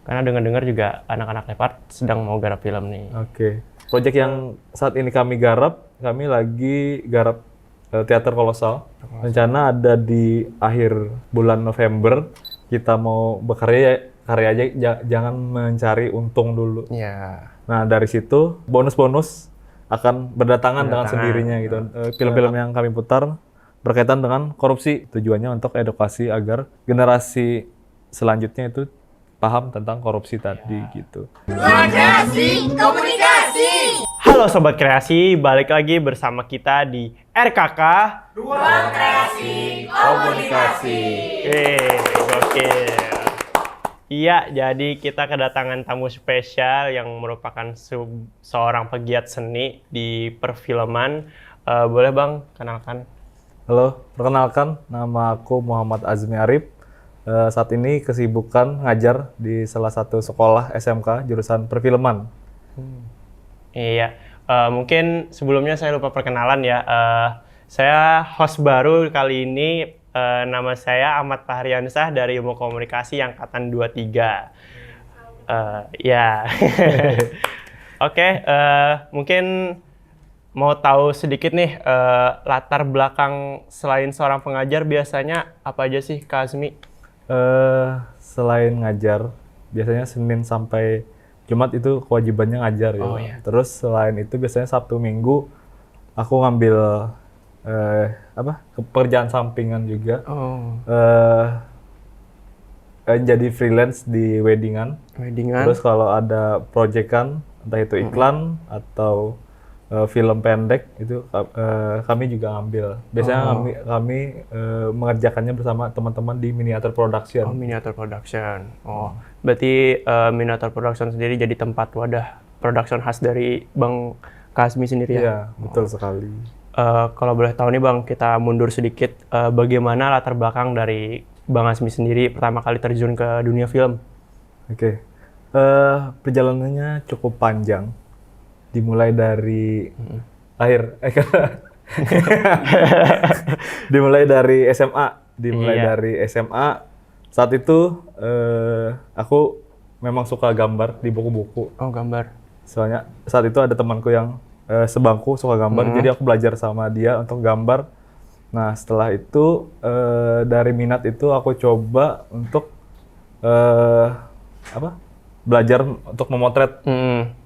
Karena dengar-dengar juga anak-anak Leopard sedang mau garap film nih. Oke. Proyek yang saat ini kami garap, kami lagi garap teater kolosal. Rencana ada di akhir bulan November. Kita mau bekerja karya aja, jangan mencari untung dulu. Iya. Nah dari situ bonus-bonus akan berdatangan dengan sendirinya gitu. Film-film yang kami putar berkaitan dengan korupsi. Tujuannya untuk edukasi agar generasi selanjutnya itu paham tentang korupsi tadi gitu. Ruang Kreasi Komunikasi. Halo Sobat Kreasi, balik lagi bersama kita di RKK Ruang Kreasi Komunikasi. Oke. Iya, jadi kita kedatangan tamu spesial yang merupakan seorang pegiat seni di perfilman. Boleh Bang, kenalkan? Halo, perkenalkan nama aku Muhammad Azmi Arif. Saat ini kesibukan ngajar di salah satu sekolah SMK jurusan perfilman. Iya, mungkin sebelumnya saya lupa perkenalan ya. Saya host baru kali ini, nama saya Ahmad Fahriansah dari Ilmu Komunikasi Angkatan 23. Ya, oke, mungkin mau tahu sedikit nih, latar belakang selain seorang pengajar biasanya apa aja sih Kak Azmi? Selain ngajar, biasanya Senin sampai Jumat itu kewajibannya ngajar ya. Oh, iya. Terus selain itu biasanya Sabtu Minggu aku ngambil pekerjaan sampingan juga. Oh, Jadi freelance di weddingan. weddingan. Terus kalau ada proyekan, entah itu iklan atau film pendek itu kami juga ngambil. Biasanya kami mengerjakannya bersama teman-teman di Miniatur Production. Oh, Miniatur Production. Oh, berarti Miniatur Production sendiri jadi tempat wadah production khas dari Bang Kazmi sendiri ya? Iya, betul sekali. Kalau boleh tahu nih Bang, kita mundur sedikit. Bagaimana latar belakang dari Bang Kazmi sendiri pertama kali terjun ke dunia film? Oke. Perjalanannya cukup panjang. Dimulai dari dimulai dari SMA. Dari SMA. Saat itu aku memang suka gambar di buku-buku. Oh, gambar. Soalnya saat itu ada temanku yang sebangku suka gambar, jadi aku belajar sama dia untuk gambar. Nah setelah itu dari minat itu aku coba untuk belajar untuk memotret.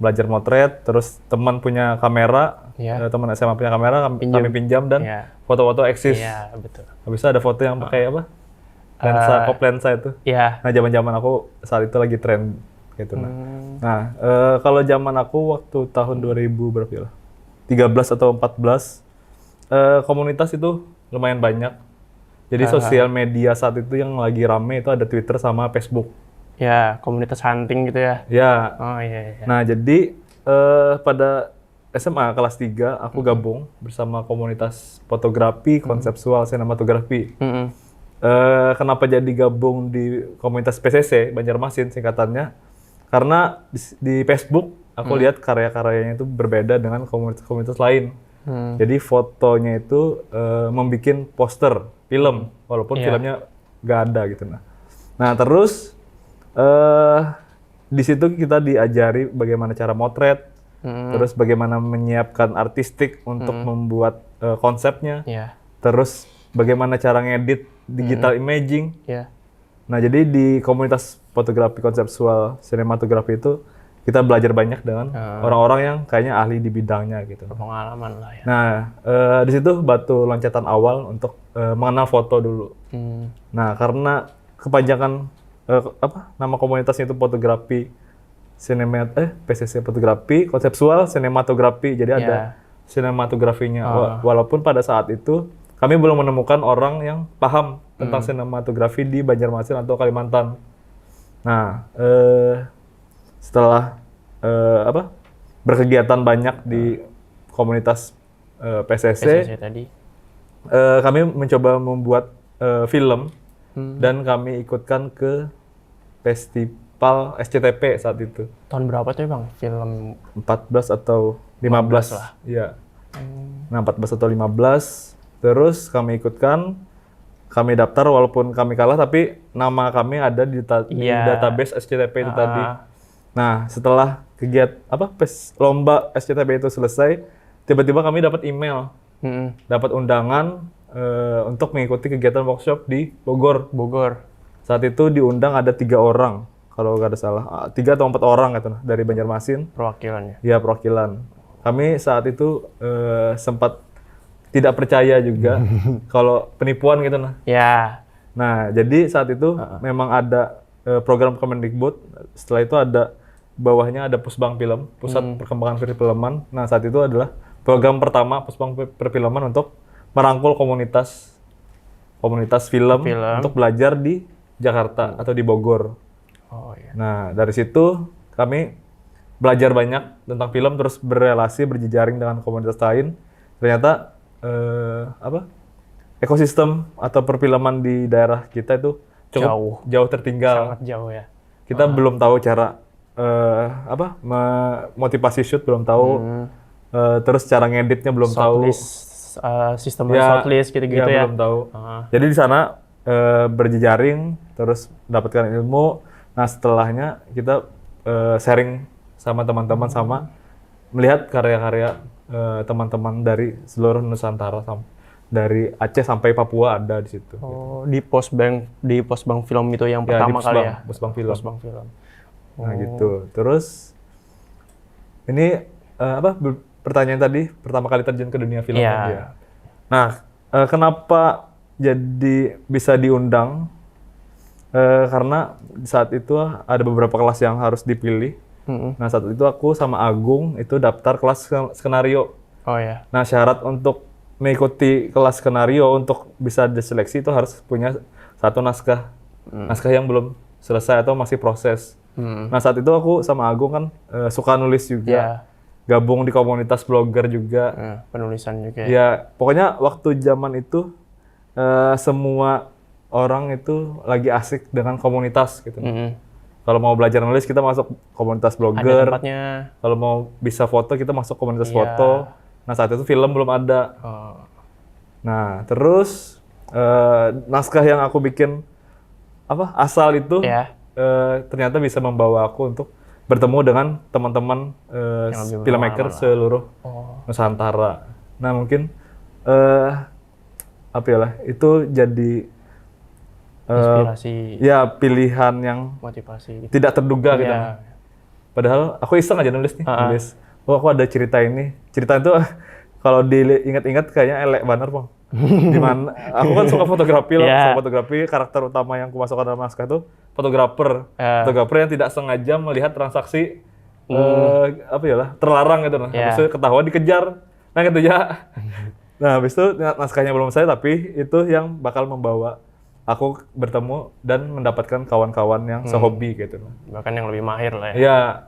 Belajar motret, terus teman punya kamera, teman SMA punya kamera, kami pinjam dan foto-foto eksis. Iya, betul. Habis itu ada foto yang pakai lensa, pop lensa itu. Iya. Nah zaman-zaman aku saat itu lagi tren gitu. Nah, kalau zaman aku waktu tahun 2000 berapa ya? 13 atau 14, komunitas itu lumayan banyak. Jadi sosial media saat itu yang lagi rame itu ada Twitter sama Facebook. Ya, komunitas hunting gitu ya? Ya. Oh iya. Nah, jadi pada SMA kelas 3 aku gabung bersama komunitas fotografi, konseptual, sinematografi. Kenapa jadi gabung di komunitas PCC, Banjarmasin singkatannya? Karena di Facebook aku lihat karya-karyanya itu berbeda dengan komunitas-komunitas lain. Jadi fotonya itu membuat poster film, walaupun filmnya nggak ada gitu. Nah terus di situ kita diajari bagaimana cara motret, terus bagaimana menyiapkan artistik untuk membuat konsepnya, terus bagaimana cara ngedit digital imaging. Nah jadi di komunitas fotografi konseptual sinematografi itu kita belajar banyak dengan orang-orang yang kayaknya ahli di bidangnya gitu. Pengalaman lah ya. Nah di situ batu loncatan awal untuk mengenal foto dulu. Nah karena kepanjangan nama komunitasnya itu fotografi PCC fotografi konseptual sinematografi, jadi ada sinematografinya. Walaupun pada saat itu kami belum menemukan orang yang paham tentang sinematografi di Banjarmasin atau Kalimantan. Nah setelah berkegiatan banyak di komunitas PCC tadi. Kami mencoba membuat film dan kami ikutkan ke festival SCTP saat itu. Tahun berapa tuh Bang? Film 14 atau 15 lah. Iya. Nah 14 atau 15, terus kami ikutkan kami daftar walaupun kami kalah, tapi nama kami ada di Iya. database SCTP itu tadi. Nah, setelah lomba SCTP itu selesai, tiba-tiba kami dapat email, dapat undangan untuk mengikuti kegiatan workshop di Bogor. Saat itu diundang ada 3 orang, kalau nggak ada salah, 3 atau 4 orang gitu, dari Banjarmasin. Perwakilannya. Ya, perwakilan. Kami saat itu sempat tidak percaya juga kalau penipuan gitu nah. Ya. Nah, jadi saat itu memang ada program Kemendikbud. Setelah itu ada bawahnya ada Pusbang Film, Pusat Perkembangan Perfilman. Nah, saat itu adalah program pertama Pusbang Perfilman untuk merangkul komunitas film untuk belajar di Jakarta atau di Bogor. Oh iya. Nah, dari situ kami belajar banyak tentang film, terus berrelasi, berjejaring dengan komunitas lain. Ternyata ekosistem atau perfilman di daerah kita itu cukup jauh tertinggal. Sangat jauh ya. Kita belum tahu cara motivasi shoot, belum tahu. Terus cara ngeditnya belum tahu. Sistemnya shortlist gitu-gitu ya. Belum tahu. Jadi di sana berjejaring, terus dapatkan ilmu. Nah, setelahnya kita sharing sama teman-teman, sama melihat karya-karya teman-teman dari seluruh Nusantara, dari Aceh sampai Papua ada di situ. Oh, di Posbang Film itu yang pertama di kali ya? Posbang Film. Posbang Film. Nah, gitu. Terus ini pertanyaan tadi, pertama kali terjun ke dunia film kan dia. Nah, kenapa jadi bisa diundang? Karena saat itu ada beberapa kelas yang harus dipilih. Nah, saat itu aku sama Agung itu daftar kelas skenario. Oh ya. Nah, syarat untuk mengikuti kelas skenario untuk bisa diseleksi itu harus punya satu naskah. Naskah yang belum selesai atau masih proses. Nah, saat itu aku sama Agung kan suka nulis juga. Gabung di komunitas blogger juga. Penulisan juga. Ya, pokoknya waktu zaman itu semua orang itu lagi asik dengan komunitas gitu. Kalau mau belajar nulis kita masuk komunitas blogger. Ada tempatnya. Kalau mau bisa foto kita masuk komunitas foto. Nah, saat itu film belum ada. Nah, terus naskah yang aku bikin asal itu ternyata bisa membawa aku untuk bertemu dengan teman-teman filmmaker seluruh Nusantara. Nah, mungkin itu jadi inspirasi. Ya, pilihan yang Motivasi. tidak terduga gitu. Padahal aku iseng aja nulis nih, nulis. Oh, aku ada cerita ini. Cerita itu kalau diingat-ingat kayaknya elek banget, Bang. Dimana aku kan suka fotografi loh, suka fotografi. Karakter utama yang aku masukkan dalam naskah itu fotografer. Fotografer yang tidak sengaja melihat transaksi terlarang gitu. Habis itu ketahuan dikejar. Nah, gitu ya. Nah, habis itu naskahnya belum selesai, tapi itu yang bakal membawa aku bertemu dan mendapatkan kawan-kawan yang sehobi gitu. Bahkan yang lebih mahir lah ya.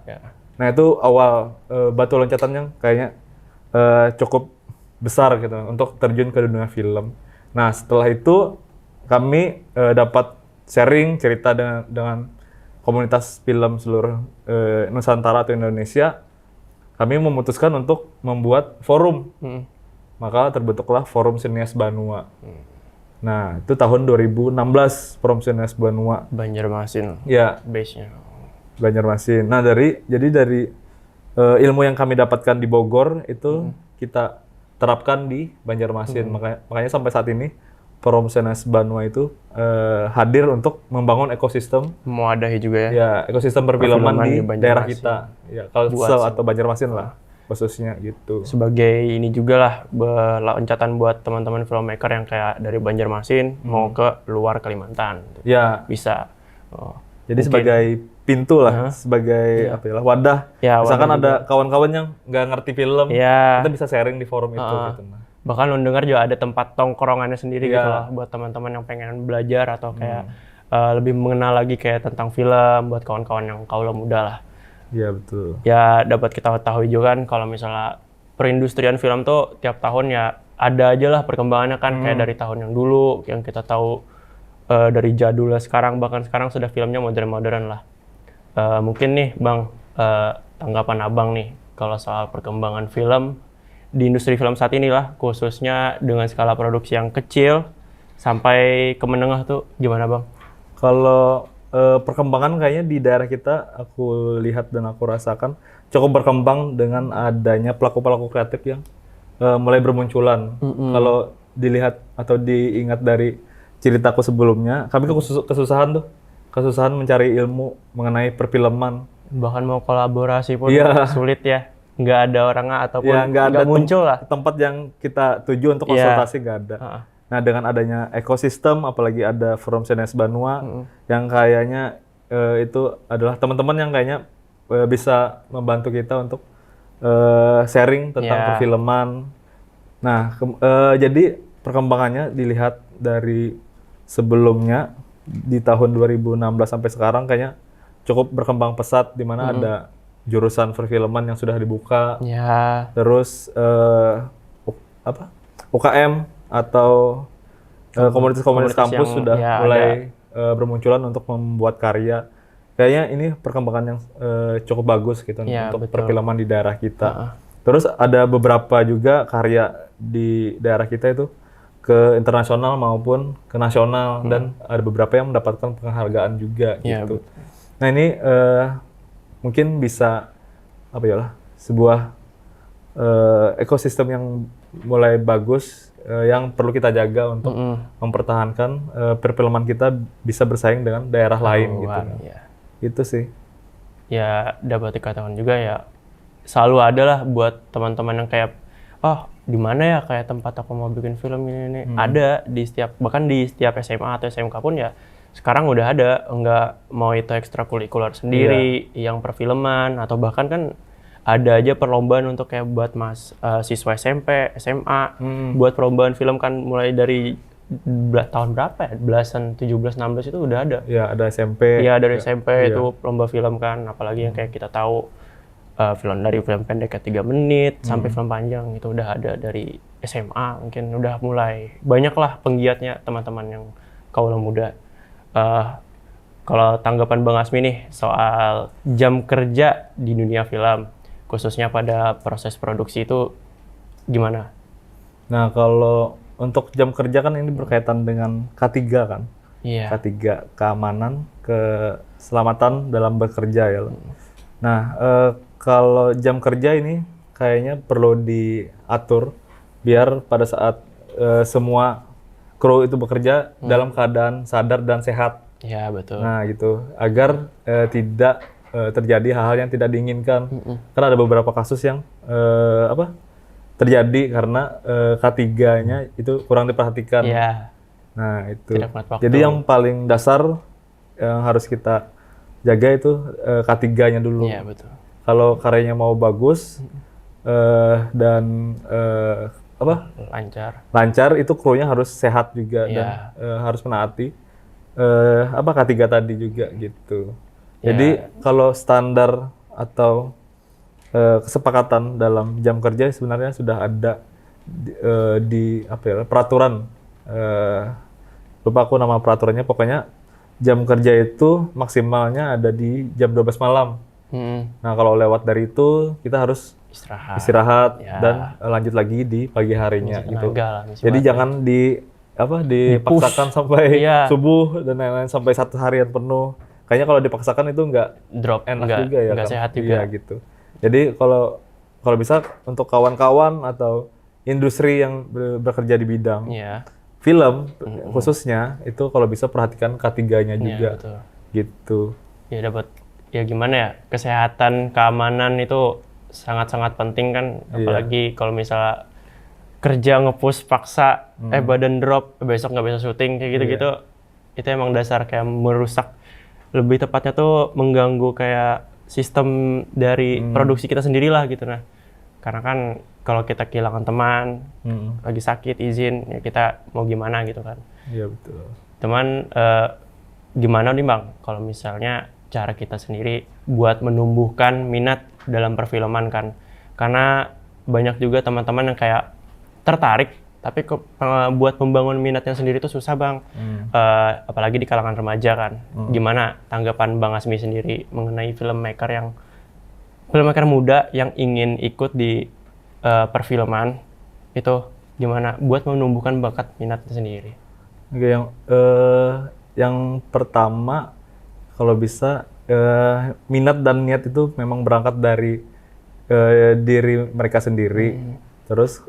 Iya. Nah, itu awal batu loncatan yang kayaknya cukup besar gitu untuk terjun ke dunia film. Nah, setelah itu kami dapat sharing cerita dengan komunitas film seluruh Nusantara atau Indonesia. Kami memutuskan untuk membuat forum. Maka terbentuklah Forum Sinias Banua. Nah, itu tahun 2016 Forum Sinias Banua. Banjarmasin. Ya, Base-nya. Banjarmasin. Nah, dari ilmu yang kami dapatkan di Bogor itu kita terapkan di Banjarmasin. Makanya sampai saat ini Forum Sinias Banua itu hadir untuk membangun ekosistem. Mewadahi juga ya. Ya, ekosistem perfilman di daerah Banjarmasin. kita. Ya, Kalsel atau Banjarmasin lah khususnya gitu. Sebagai ini juga lah loncatan buat teman-teman filmmaker yang kayak dari Banjarmasin mau ke luar Kalimantan. Ya. Bisa. Jadi sebagai pintu lah, sebagai wadah. Ya, misalkan wadah ada kawan-kawan yang nggak ngerti film, Ya. kita bisa sharing di forum itu. Gitu. Bahkan lo dengar juga ada tempat tongkrongannya sendiri gitu lah buat teman-teman yang pengen belajar atau kayak lebih mengenal lagi kayak tentang film buat kawan-kawan yang kaula muda lah. Iya, betul. Ya dapat kita ketahui juga kan kalau misalnya perindustrian film tuh tiap tahun ya ada aja lah perkembangannya kan kayak dari tahun yang dulu yang kita tahu dari jadulnya sekarang, bahkan sekarang sudah filmnya modern-modern lah. Mungkin nih Bang, tanggapan Abang nih kalau soal perkembangan film di industri film saat ini lah, khususnya dengan skala produksi yang kecil sampai ke menengah tuh gimana Bang? Kalau perkembangan kayaknya di daerah kita, aku lihat dan aku rasakan cukup berkembang dengan adanya pelaku-pelaku kreatif yang mulai bermunculan. Kalau dilihat atau diingat dari ceritaku sebelumnya, kami kesusahan mencari ilmu mengenai perfilman. Bahkan mau kolaborasi pun Iya. sulit ya, nggak ada orang ataupun Ya, nggak ada muncul lah. tempat yang kita tuju untuk Iya. konsultasi, nggak ada. Nah, dengan adanya ekosistem, apalagi ada Forum CNS Banua, yang kayaknya itu adalah teman-teman yang kayaknya bisa membantu kita untuk sharing tentang Iya. perfilman. Nah, jadi perkembangannya dilihat dari sebelumnya di tahun 2016 sampai sekarang kayaknya cukup berkembang pesat, di mana ada jurusan perfilman yang sudah dibuka. Ya, Terus UKM atau komunitas-komunitas kampus yang, sudah ya, mulai bermunculan untuk membuat karya. Kayaknya ini perkembangan yang cukup bagus gitu Ya, untuk betul. perfilman di daerah kita. Terus ada beberapa juga karya di daerah kita itu ke internasional maupun ke nasional, dan ada beberapa yang mendapatkan penghargaan juga Ya, gitu. Nah, ini mungkin bisa apa ya lah, sebuah ekosistem yang mulai bagus yang perlu kita jaga untuk mempertahankan perfilman kita bisa bersaing dengan daerah lain gitu. ya. Itu sih. Ya dapat dikatakan juga ya, selalu ada lah buat teman-teman yang kayak, oh di mana ya kayak tempat aku mau bikin film ini. Ada di setiap, bahkan di setiap SMA atau SMK pun ya sekarang udah ada, nggak mau itu ekstrakurikuler sendiri, yang perfilman, atau bahkan kan ada aja perlombaan untuk kayak buat siswa SMP, SMA, buat perlombaan film kan mulai dari tahun berapa ya? Belasan, 17, 16 itu udah ada. Ya, ada SMP. Iya, dari SMP Iya. itu lomba film kan, apalagi yang kayak kita tahu film dari film pendek kayak 3 menit sampai film panjang itu udah ada dari SMA, mungkin udah mulai banyak lah penggiatnya teman-teman yang kaula muda. Kalau tanggapan Bang Asmi nih soal jam kerja di dunia film, khususnya pada proses produksi itu gimana? Nah, kalau untuk jam kerja kan ini berkaitan dengan K3 kan. Iya. K3, keamanan, keselamatan dalam bekerja ya. Nah, kalau jam kerja ini kayaknya perlu diatur biar pada saat semua kru itu bekerja dalam keadaan sadar dan sehat. Iya, betul. Nah, gitu. Agar tidak terjadi hal-hal yang tidak diinginkan. Karena ada beberapa kasus yang terjadi karena K3-nya itu kurang diperhatikan. Iya. Nah, itu. Tidak tepat waktu. Jadi yang paling dasar yang harus kita jaga itu K3-nya dulu. Iya, betul. Kalau karyanya mau bagus dan lancar, itu krunya harus sehat juga dan harus menaati K3 tadi juga gitu. Jadi kalau standar atau kesepakatan dalam jam kerja sebenarnya sudah ada di peraturan, lupa aku nama peraturannya, pokoknya jam kerja itu maksimalnya ada di jam 12 malam. Nah, kalau lewat dari itu kita harus istirahat dan lanjut lagi di pagi harinya gitu. Jadi jangan dipaksakan sampai subuh dan lain-lain sampai 1 harian penuh. Kayaknya kalau dipaksakan itu nggak enak juga ya, nggak kan? sehat juga. Iya, gitu. Jadi kalau bisa untuk kawan-kawan atau industri yang bekerja di bidang film khususnya itu kalau bisa perhatikan K3-nya juga. Betul. Gitu. Ya dapat, ya gimana ya, kesehatan, keamanan itu sangat-sangat penting kan, apalagi kalau misalnya kerja nge-push paksa, badan drop, besok nggak bisa syuting kayak gitu-gitu, itu emang dasar kayak merusak, lebih tepatnya tuh mengganggu kayak sistem dari produksi kita sendiri lah gitu. Nah, karena kan kalau kita kehilangan teman, lagi sakit, izin, ya kita mau gimana gitu kan. Iya, betul. Teman, gimana nih Bang, kalau misalnya cara kita sendiri buat menumbuhkan minat dalam perfilman kan? Karena banyak juga teman-teman yang kayak tertarik, tapi buat membangun minatnya sendiri itu susah Bang. Apalagi di kalangan remaja kan. Gimana tanggapan Bang Asmi sendiri mengenai filmmaker muda yang ingin ikut di perfilman itu gimana buat menumbuhkan bakat minatnya sendiri? Oke, yang pertama kalau bisa minat dan niat itu memang berangkat dari diri mereka sendiri. Terus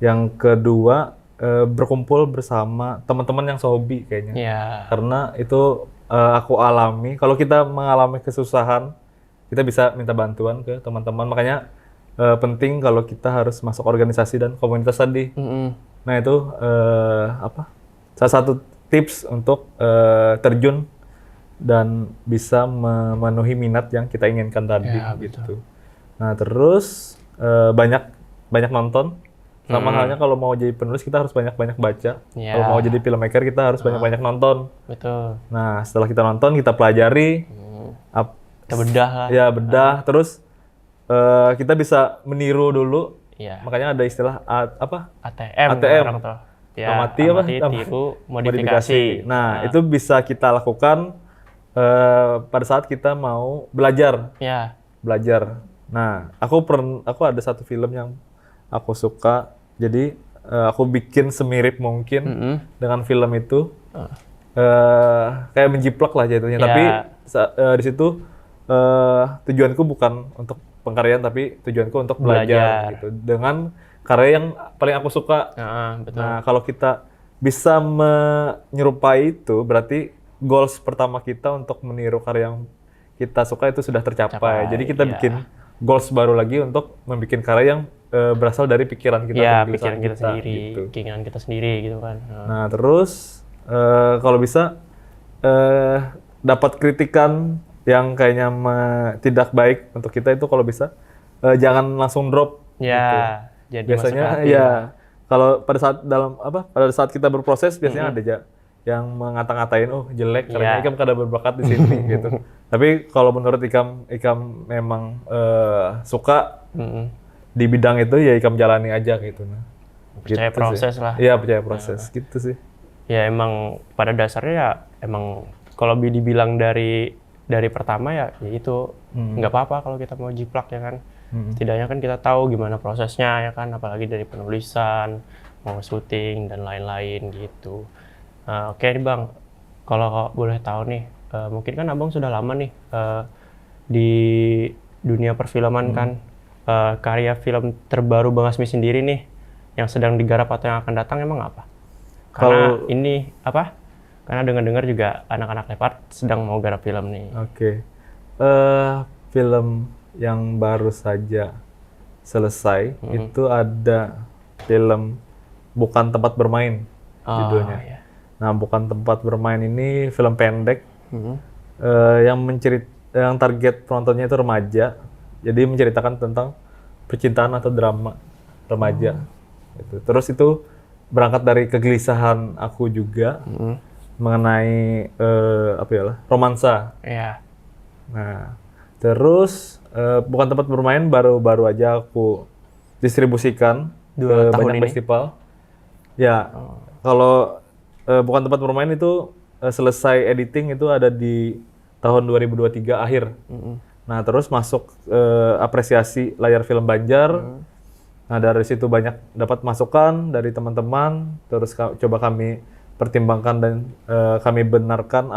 yang kedua berkumpul bersama teman-teman yang sehobi kayaknya. Ya. Karena itu aku alami. Kalau kita mengalami kesusahan, kita bisa minta bantuan ke teman-teman. Makanya penting kalau kita harus masuk organisasi dan komunitas tadi. Nah itu salah satu tips untuk terjun dan bisa memenuhi minat yang kita inginkan tadi Ya, gitu. Nah terus banyak nonton. Sama halnya kalau mau jadi penulis kita harus banyak-banyak baca. Ya. Kalau mau jadi filmmaker kita harus banyak-banyak nonton. Betul. Nah setelah kita nonton kita pelajari, Kita bedah lah. ya bedah. Terus kita bisa meniru dulu. Iya. Makanya ada istilah ATM. ATM. orang tuh. Ya, Amati tiru, modifikasi. Nah, itu bisa kita lakukan pada saat kita mau belajar. Ya. Nah, aku ada satu film yang aku suka. Jadi aku bikin semirip mungkin dengan film itu. Kayak menjiplak lah jatuhnya. Ya. Tapi di situ tujuanku bukan untuk pengkaryaan, tapi tujuanku untuk belajar gitu. Dengan karya yang paling aku suka. Betul. Nah, kalau kita bisa menyerupai itu, berarti goals pertama kita untuk meniru karya yang kita suka itu sudah tercapai. Jadi kita bikin goals baru lagi untuk membuat karya yang berasal dari pikiran kita, ya, kegelisahan pikiran kita sendiri, gitu. keinginan kita sendiri gitu kan. Nah, terus kalau bisa dapat kritikan yang kayaknya tidak baik untuk kita itu kalau bisa jangan langsung drop. Ya, gitu. jadi Biasanya masuk ke hati ya lah. kalau pada saat kita berproses biasanya ada yang mengata-ngatain jelek karena Ikam kada berbakat di sini gitu. Tapi kalau menurut Ikam memang suka di bidang itu ya Ikam jalani aja gitu. Nah, Percaya gitu proses sih. lah. Iya, percaya proses gitu sih. Ya emang pada dasarnya ya emang kalau dibilang dari pertama ya itu nggak apa-apa kalau kita mau jiplak ya kan. Setidaknya kan kita tahu gimana prosesnya ya kan, apalagi dari penulisan, mau syuting dan lain-lain gitu. Oke nih Bang, kalau boleh tahu nih, mungkin kan Abang sudah lama nih di dunia perfilman kan, karya film terbaru Bang Asmi sendiri nih yang sedang digarap atau yang akan datang emang apa? Karena ini apa? Karena dengar-dengar juga anak-anak Leopard sedang mau garap film nih. Oke. Film yang baru saja selesai itu ada film Bukan Tempat Bermain judulnya. Iya. Nah, Bukan Tempat Bermain ini film pendek yang target penontonnya itu remaja. Jadi menceritakan tentang percintaan atau drama remaja. Gitu. Terus itu berangkat dari kegelisahan aku juga mengenai romansa. Iya. Nah, terus Bukan Tempat Bermain baru aja aku distribusikan ke banyak festival. Ya, kalau Bukan Tempat Bermain itu selesai editing itu ada di tahun 2023 akhir. Nah, terus masuk apresiasi layar film Banjar. Nah, dari situ banyak dapat masukan dari teman-teman. Terus coba kami pertimbangkan dan kami benarkan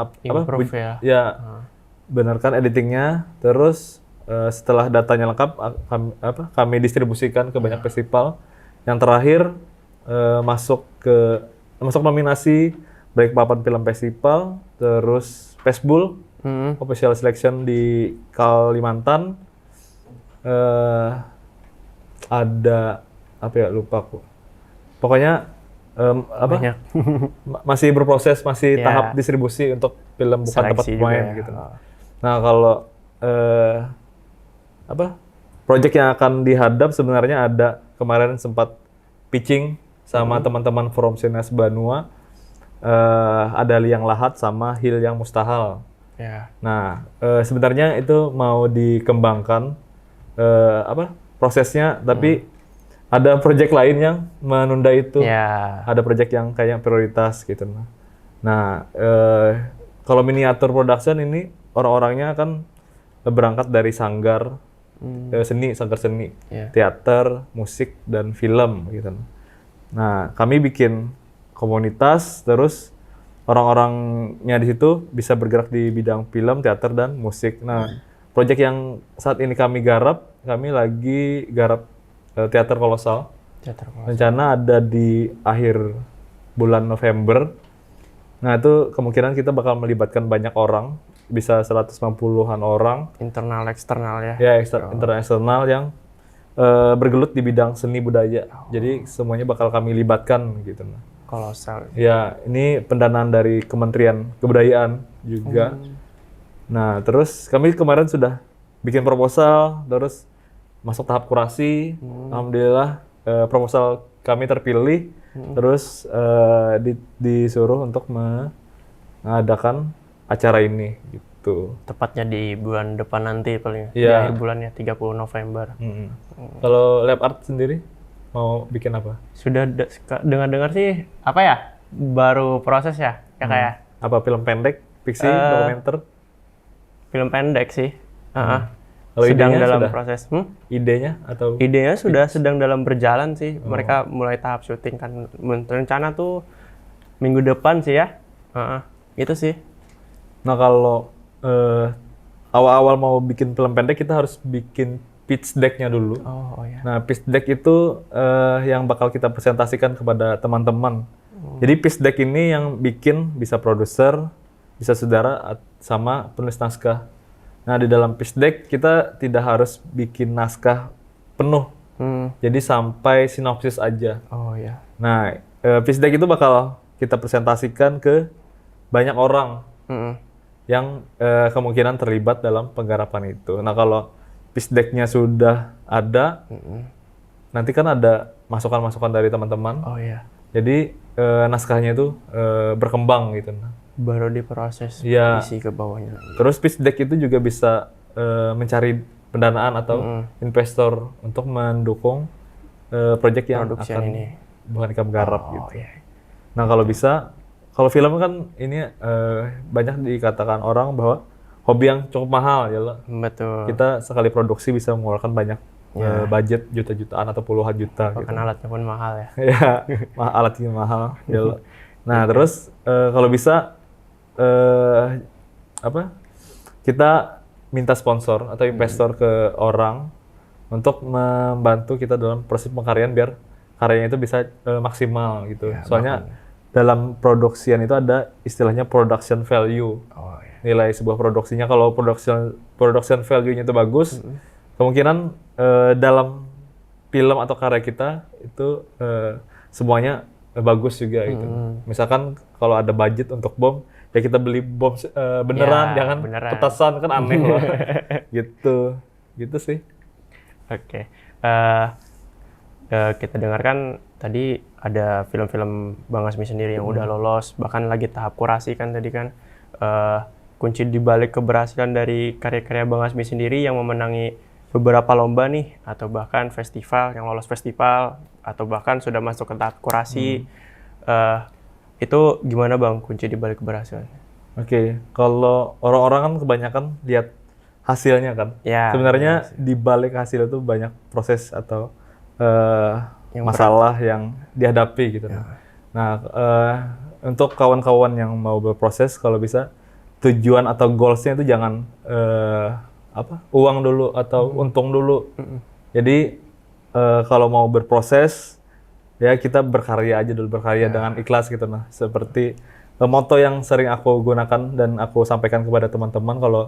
benarkan editingnya. Terus setelah datanya lengkap kami distribusikan ke banyak festival. Yang terakhir masuk nominasi Balikpapan Film Festival, terus Fesbul official selection di Kalimantan. Ada lupa aku. Pokoknya masih berproses, masih tahap distribusi untuk film Bukan Tempat Bermain gitu. Nah, kalau project yang akan dihadap sebenarnya ada kemarin sempat pitching sama teman-teman Forum Sineas Banua, ada Liang Lahat sama Hil yang Mustahil. Nah, sebenarnya itu mau dikembangkan prosesnya, tapi ada project lain yang menunda itu. Ada project yang kayak prioritas gitu. Nah, kalau miniatur production ini orang-orangnya kan berangkat dari sanggar sanggar seni, teater, musik dan film gitu. Nah, kami bikin komunitas, terus orang-orangnya di situ bisa bergerak di bidang film, teater, dan musik. Nah, proyek yang saat ini kami garap, kami lagi garap teater kolosal. Teater kolosal. Rencana ada di akhir bulan November. Nah, itu kemungkinan kita bakal melibatkan banyak orang, bisa 150-an orang. Internal eksternal ya. Ya, internal eksternal yang bergelut di bidang seni budaya. Jadi semuanya bakal kami libatkan gitu. Kolosal. Ya, ini pendanaan dari Kementerian Kebudayaan juga. Nah, terus kami kemarin sudah bikin proposal, terus masuk tahap kurasi. Alhamdulillah proposal kami terpilih, terus disuruh untuk mengadakan acara ini gitu. Tepatnya di bulan depan nanti paling. Di Iya. akhir bulannya 30 November. Kalau lab art sendiri mau bikin apa? Sudah dengar-dengar sih apa ya? Baru proses ya. Ya kayak Apa film pendek, fiksi, Eh, dokumenter? film pendek sih. Kalau Sedang idenya dalam sudah? proses. Idenya atau Idenya sudah sedang dalam berjalan sih. Mereka mulai tahap syuting kan. Rencana tuh minggu depan sih ya. Itu sih. Nah, kalau awal-awal mau bikin film pendek kita harus bikin pitch deck-nya dulu. Oh ya. Nah, pitch deck itu yang bakal kita presentasikan kepada teman-teman. Jadi pitch deck ini yang bikin bisa produser, bisa saudara, sama penulis naskah. Nah, di dalam pitch deck kita tidak harus bikin naskah penuh. Jadi sampai sinopsis aja. Oh ya. Nah, pitch deck itu bakal kita presentasikan ke banyak orang yang kemungkinan terlibat dalam penggarapan itu. Nah, kalau pitch deck-nya sudah ada, nanti kan ada masukan-masukan dari teman-teman. Oh ya. Jadi naskahnya itu berkembang gitu. Baru diproses Iya. isi ke bawahnya. Terus pitch deck itu juga bisa mencari pendanaan atau investor untuk mendukung proyek yang Production akan ini. bukan kami garap gitu. Oh iya. Nah, kalau bisa, kalau film kan ini banyak dikatakan orang bahwa hobi yang cukup mahal ya lah. Betul. Kita sekali produksi bisa mengeluarkan banyak budget juta-jutaan atau puluhan juta gitu. Bahkan alatnya pun mahal ya. Ya, alatnya mahal ya lah. Nah, terus kalau bisa kita minta sponsor atau investor ke orang untuk membantu kita dalam proses pengkaryaan biar karyanya itu bisa maksimal gitu. Ya, Soalnya dalam produksian itu ada istilahnya production value. Oh iya. Nilai sebuah produksinya, kalau production value-nya itu bagus, kemungkinan dalam film atau karya kita itu semuanya bagus juga gitu. Misalkan kalau ada budget untuk bom, ya kita beli bom beneran, Ya, jangan beneran. petasan, kan aneh loh. Gitu sih. Oke. Kita dengarkan tadi ada film-film Bang Asmi sendiri yang udah lolos, bahkan lagi tahap kurasi kan tadi kan. Kunci dibalik keberhasilan dari karya-karya Bang Asmi sendiri yang memenangi beberapa lomba nih, atau bahkan festival, yang lolos festival, atau bahkan sudah masuk ke tahap kurasi. Itu gimana Bang kunci dibalik keberhasilan? Oke, kalau orang-orang kan kebanyakan lihat hasilnya kan. Ya, Sebenarnya di balik hasil itu banyak proses atau Yang masalah yang dihadapi gitu. Nah, untuk kawan-kawan yang mau berproses, kalau bisa tujuan atau goals-nya itu jangan uang dulu atau untung dulu. Jadi kalau mau berproses, ya kita berkarya aja dulu, berkarya dengan ikhlas gitu. Nah, seperti motto yang sering aku gunakan dan aku sampaikan kepada teman-teman, kalau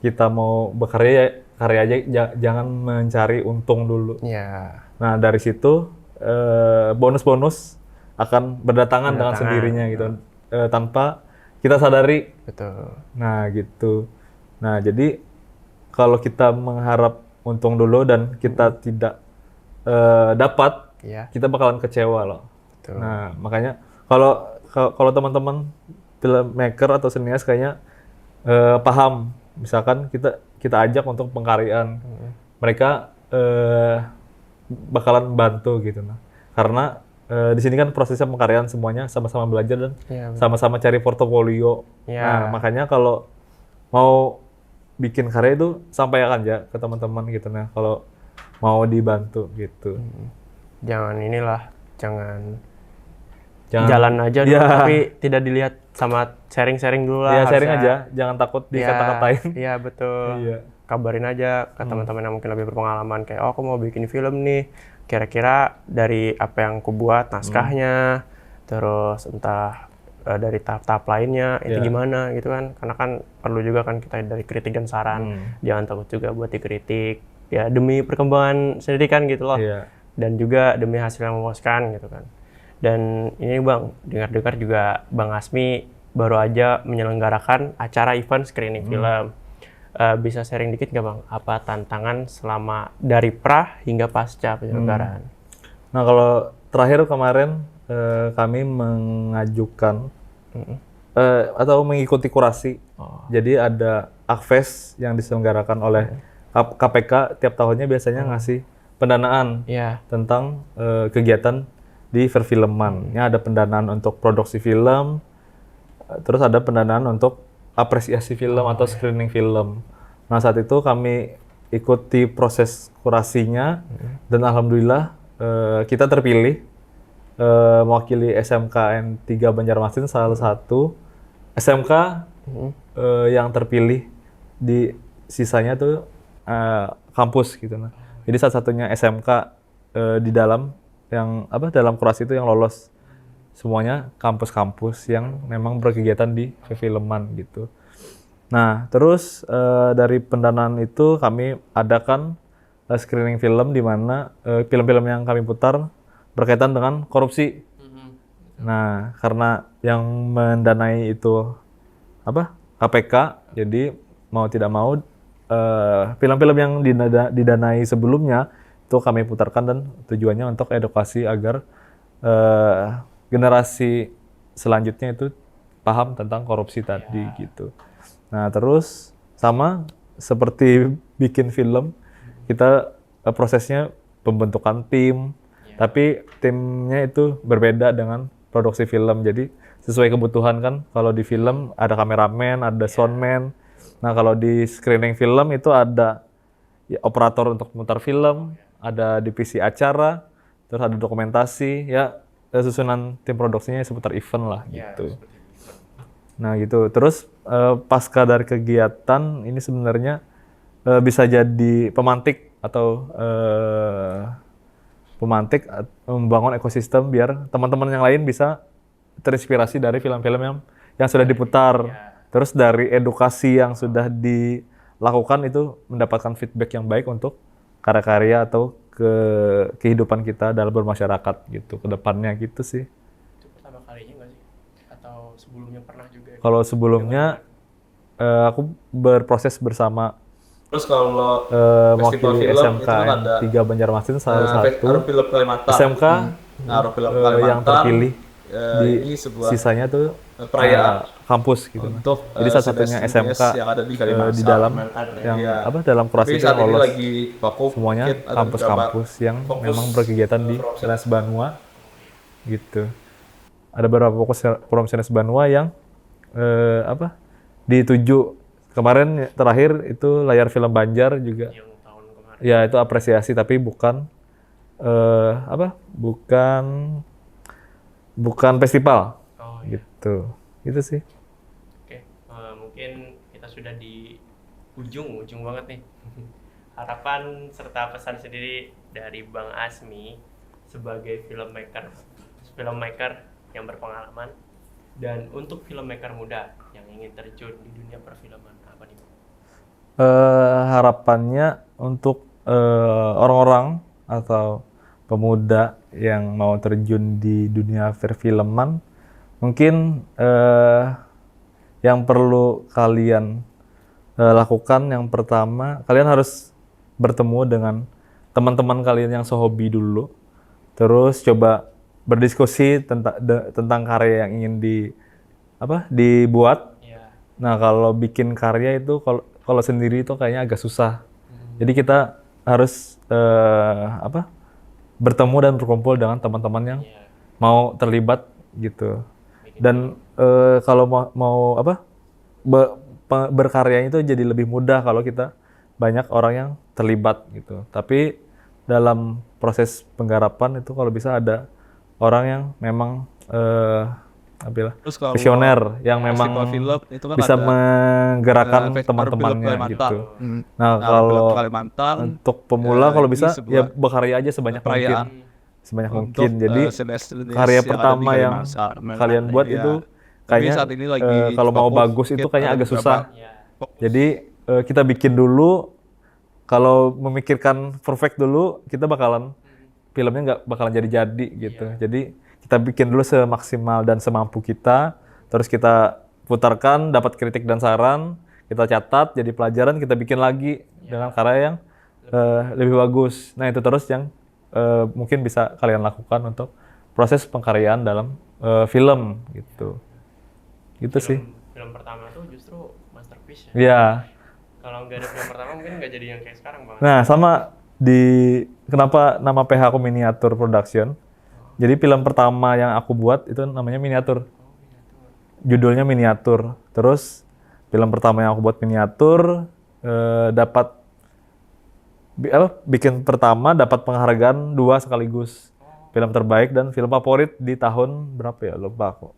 kita mau bekerja, ya karya aja, jangan mencari untung dulu. Ya. Nah, dari situ bonus-bonus akan berdatangan dengan sendirinya gitu, tanpa kita sadari. Betul. Nah, gitu. Nah, jadi kalau kita mengharap untung dulu dan kita tidak dapat, Ya. kita bakalan kecewa loh. Betul. Nah, makanya kalau teman-teman filmmaker atau senias kayaknya paham, misalkan kita ajak untuk pengkaryaan, mereka bakalan bantu gitu. Nah, karena di sini kan prosesnya pengkaryaan semuanya sama-sama belajar dan Ya, sama-sama cari portofolio. Ya. Nah, makanya kalau mau bikin karya itu sampaikan aja ke teman-teman gitu. Nah, kalau mau dibantu gitu. Jangan inilah jangan Jangan- jalan aja dulu, Ya. tapi tidak dilihat sama sharing-sharing dulu lah. Ya sharing harusnya. aja, jangan takut Ya, dikata-katain. Iya betul. Iya. Kabarin aja ke teman-teman yang mungkin lebih berpengalaman kayak, oh aku mau bikin film nih. Kira-kira dari apa yang aku buat naskahnya, terus entah dari tahap-tahap lainnya itu Iya. gimana gitu kan. Karena kan perlu juga kan kita dari kritik dan saran. Jangan takut juga buat dikritik. Ya demi perkembangan sendiri kan gitu loh. Iya. Dan juga demi hasil yang memuaskan gitu kan. Dan ini Bang, dengar-dengar juga Bang Asmi baru aja menyelenggarakan acara event screening film. Bisa sharing dikit nggak Bang, apa tantangan selama dari pra hingga pasca penyelenggaraan? Nah kalau terakhir kemarin kami mengajukan atau mengikuti kurasi. Jadi ada Akves yang diselenggarakan oleh KPK tiap tahunnya biasanya ngasih pendanaan Iya. tentang kegiatan di perfilman. Ada pendanaan untuk produksi film, terus ada pendanaan untuk apresiasi film atau screening film. Nah saat itu kami ikuti proses kurasinya dan alhamdulillah kita terpilih mewakili SMKN 3 Banjarmasin, salah satu SMK yang terpilih di sisanya tuh kampus gitu. Nah, jadi satu-satunya SMK di dalam yang dalam kurasi itu yang lolos. Semuanya kampus-kampus yang memang berkegiatan di perfilman gitu. Nah, terus dari pendanaan itu kami adakan screening film di mana film-film yang kami putar berkaitan dengan korupsi. Nah, karena yang mendanai itu KPK, jadi mau tidak mau film-film yang didanai sebelumnya itu kami putarkan dan tujuannya untuk edukasi agar generasi selanjutnya itu paham tentang korupsi tadi gitu. Nah terus sama seperti bikin film, kita prosesnya pembentukan tim, tapi timnya itu berbeda dengan produksi film. Jadi sesuai kebutuhan kan, kalau di film ada kameramen, ada soundman. Nah kalau di screening film itu ada operator untuk mutar film, ada divisi acara, terus ada dokumentasi, susunan tim produksinya seputar event lah gitu. Nah gitu, terus pasca dari kegiatan ini sebenarnya bisa jadi pemantik atau membangun ekosistem biar teman-teman yang lain bisa terinspirasi dari film-film yang sudah diputar. Terus dari edukasi yang sudah dilakukan itu mendapatkan feedback yang baik untuk karya-karya atau kehidupan kita dalam bermasyarakat gitu ke depannya gitu sih. Itu pertama kalinya nggak sih? Atau sebelumnya pernah juga? Kalau sebelumnya aku berproses bersama Terus kalau mewakili film SMK itu kan ada 3 Banjarmasin, salah satu film Kalimantan. SMK Film yang terpilih di ini sebuah sisanya tuh perayaan kampus gitu. untuk Jadi satu-satunya SMK yang ada di Kalimantan. di dalam yang dalam kurasi Tapi itu saat yang ini lolos. lagi vakum. Semuanya Mungkin ada kampus-kampus yang fokus, memang berkegiatan di Sinas Banua gitu. Ada beberapa fokus program Sinas Banua yang dituju kemarin terakhir itu layar film Banjar juga. Yang tahun kemarin. Ya itu apresiasi tapi bukan bukan festival Oh iya. gitu. Itu sih. Oke, mungkin kita sudah di ujung banget nih. Harapan serta pesan sendiri dari Bang Asmi sebagai filmmaker yang berpengalaman dan untuk filmmaker muda yang ingin terjun di dunia perfilman apa nih Bang? Harapannya untuk orang-orang atau pemuda yang mau terjun di dunia perfilman, mungkin yang perlu kalian lakukan yang pertama, kalian harus bertemu dengan teman-teman kalian yang sehobi dulu, terus coba berdiskusi tentang karya yang ingin dibuat. Iya. Nah kalau bikin karya itu kalau sendiri itu kayaknya agak susah. Jadi kita harus bertemu dan berkumpul dengan teman-teman yang mau terlibat gitu. Dan kalau mau berkarya itu jadi lebih mudah kalau kita banyak orang yang terlibat gitu. Tapi dalam proses penggarapan itu kalau bisa ada orang yang memang apa ya, Terus kalau visioner yang memang festival film itu kan bisa ada menggerakkan festival film teman-temannya Kalimantan. gitu. Hmm. Nah, Nah, kalau film Kalimantan untuk pemula kalau ini bisa sebuah ya berkarya aja sebanyak mungkin. perayaan Sebanyak untuk mungkin. Jadi sinias-sinias karya yang ada di pertama yang Kalimantan. kalian buat Iya. itu Tapi kayaknya saat ini lagi kalau mau fokus, bagus itu mungkin kayaknya ada agak beberapa susah. Iya. Jadi kita bikin dulu, kalau memikirkan perfect dulu, kita bakalan filmnya nggak bakalan jadi-jadi gitu. Jadi kita bikin dulu semaksimal dan semampu kita, terus kita putarkan, dapat kritik dan saran, kita catat jadi pelajaran, kita bikin lagi dengan karya yang lebih bagus. Nah itu terus yang mungkin bisa kalian lakukan untuk proses pengkaryaan dalam film gitu. Gitu sih. Film pertama tuh justru masterpiece ya. Iya. Kalau nggak ada film pertama mungkin nggak jadi yang kayak sekarang Bang. Nah, sama di kenapa nama PH aku Miniatur Production. Jadi film pertama yang aku buat itu namanya Miniatur. Judulnya Miniatur. Terus film pertama yang aku buat Miniatur dapat bikin pertama dapat penghargaan 2 sekaligus. Film terbaik dan film favorit di tahun berapa ya? Lupa aku.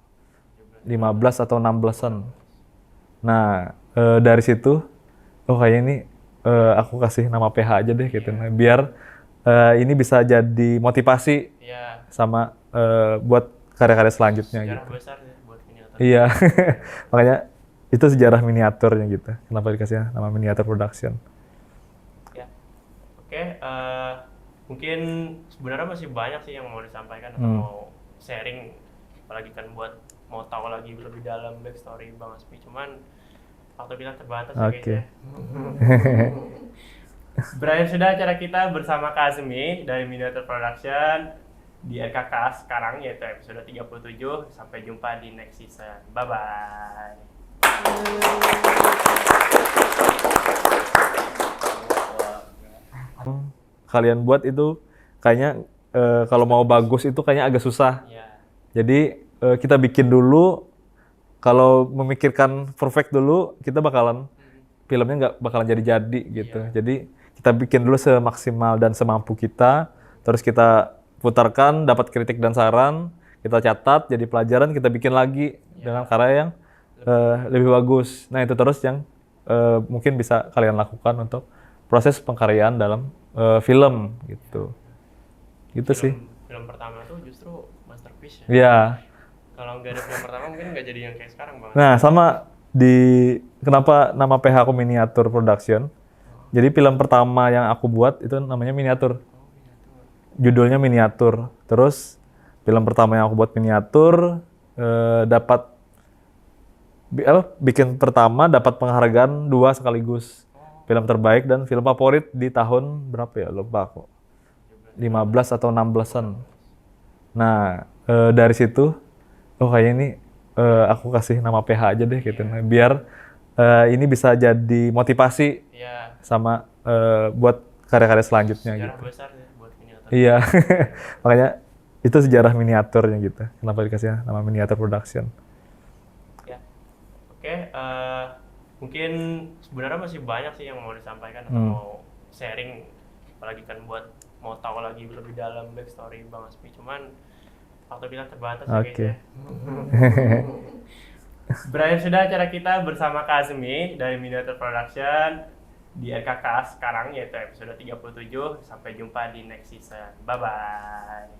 15 atau 16-an. Nah, dari situ kayaknya ini aku kasih nama PH aja deh gitu. Nah, biar ini bisa jadi motivasi Iya. sama buat karya-karya selanjutnya Sejarah gitu. besar ya buat miniatur. Iya. Makanya itu sejarah miniaturnya gitu. Kenapa dikasih nama Miniatur Production? Ya. Oke, mungkin sebenarnya masih banyak sih yang mau disampaikan atau mau sharing, apalagi kan buat mau tahu lagi lebih dalam backstory Bang Asmi. Cuman waktu kita terbatas ya guys Oke. ya. Berakhir sudah acara kita bersama Kak Azmi dari Miniatur Production di RKK sekarang, yaitu episode 37. Sampai jumpa di next season. Bye-bye. Kalian buat itu kayaknya kalau mau bagus itu kayaknya agak susah. Ya. Jadi kita bikin dulu, kalau memikirkan perfect dulu, kita bakalan filmnya nggak bakalan jadi-jadi gitu. Jadi kita bikin dulu semaksimal dan semampu kita, terus kita putarkan, dapat kritik dan saran, kita catat jadi pelajaran, kita bikin lagi dengan karya yang lebih bagus. Nah itu terus yang mungkin bisa kalian lakukan untuk proses pengkaryaan dalam film gitu. Gitu sih. Film pertama tuh justru masterpiece ya. Iya. Kalau nggak ada film pertama mungkin nggak jadi yang kayak sekarang Bang. Nah, sama kenapa nama PH aku Miniatur Production. Jadi film pertama yang aku buat itu namanya Miniatur. Judulnya Miniatur. Terus film pertama yang aku buat Miniatur dapat bikin pertama dapat penghargaan 2 sekaligus. Film terbaik dan film favorit di tahun berapa ya? Lupa aku. 15 atau 16-an. Nah, dari situ kayaknya ini aku kasih nama PH aja deh gitu. Nah, biar ini bisa jadi motivasi Iya. sama buat karya-karya selanjutnya Sejarah gitu. besar ya buat miniatur. Iya. Makanya itu sejarah miniaturnya gitu. Kenapa dikasih nama Miniatur Production? Ya. Oke, mungkin sebenarnya masih banyak sih yang mau disampaikan atau mau sharing, apalagi kan buat mau tahu lagi lebih dalam backstory Bang Asmi. Cuman waktu kita terbatas ya guys Oke. ya. Berakhir sudah acara kita bersama Kak Azmi dari Miniatur Production di RKK sekarang, yaitu episode 37. Sampai jumpa di next season. Bye-bye.